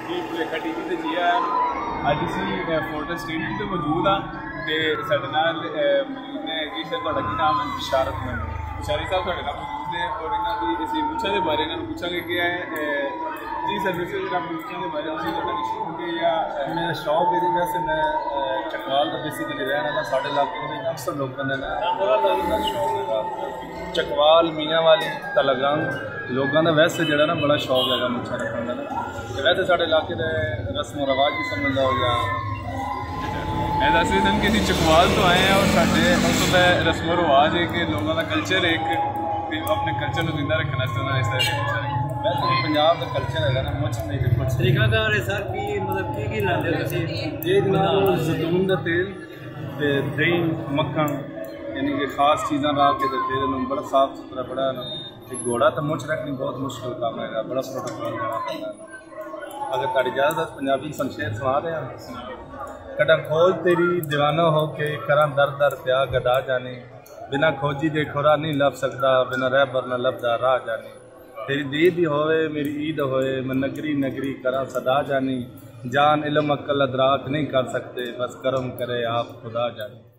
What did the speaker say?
की भुलेखा टीवी से जी आया अज असी फोर्टिस स्टेडियम से मौजूद हाँ तो साढ़े नाल मौजूद ने जी सर तुहाडा की नाम है? बिशारत महमूद। बिशारी साहब तुहाडे नाल मौजूद ने और इन्हों की असी मुच्छां के बारे इन्होंने पूछांगे कि जी सर वैसे मुच्छां के बारे तुहाडा शौक है या? मेरा शौक है जी, वैसे मैं चकवाल का बेसिकली रहने वाला साढ़े इलाके में अक्सर लोग का शौक है चकवाल मियाँ वाली तलगंग लोगों का वैसे जो ना बड़ा शौक है मुच्छा रखने का तो वैसे साढ़े इलाके के रस्म रवाज भी समझ लो या मैं दस रही थी कि अभी चकवाल तो आए हैं और साढ़े उस रस्म रवाज है कि लोगों का कल्चर एक अपने कल्चर को जिंदा रखना चाहता इस तरह वैसे पंजाब का कल्चर है ना मुझ नहीं तो कुछ तरीकाकार है सर की मतलब की लाते ये जनाब जैतून का तेल ते दही मक्खन यानी कि खास चीज़ां ला के तो फिर इन्हूं बड़ा साफ सुथरा बड़ा ना घोड़ा तो मुझ रखनी बहुत मुश्किल काम है बड़ा प्रोटोकॉल करना पैंदा अगर ताड़ी इजाजत पंजाबी संक्षेप सुना दें कटा खोज तेरी दीवाना हो के करा दर दर प्या गदा जाने बिना खोजी दे खोरा नहीं लभ सकता बिना रहबर न लभदा राह जाने तेरी दीद ही होए मेरी ईद होए मैं नगरी नगरी करा सदा जानी जान इल्म अक्ल अदराक नहीं कर सकते बस करम करे आप खुदा जाने।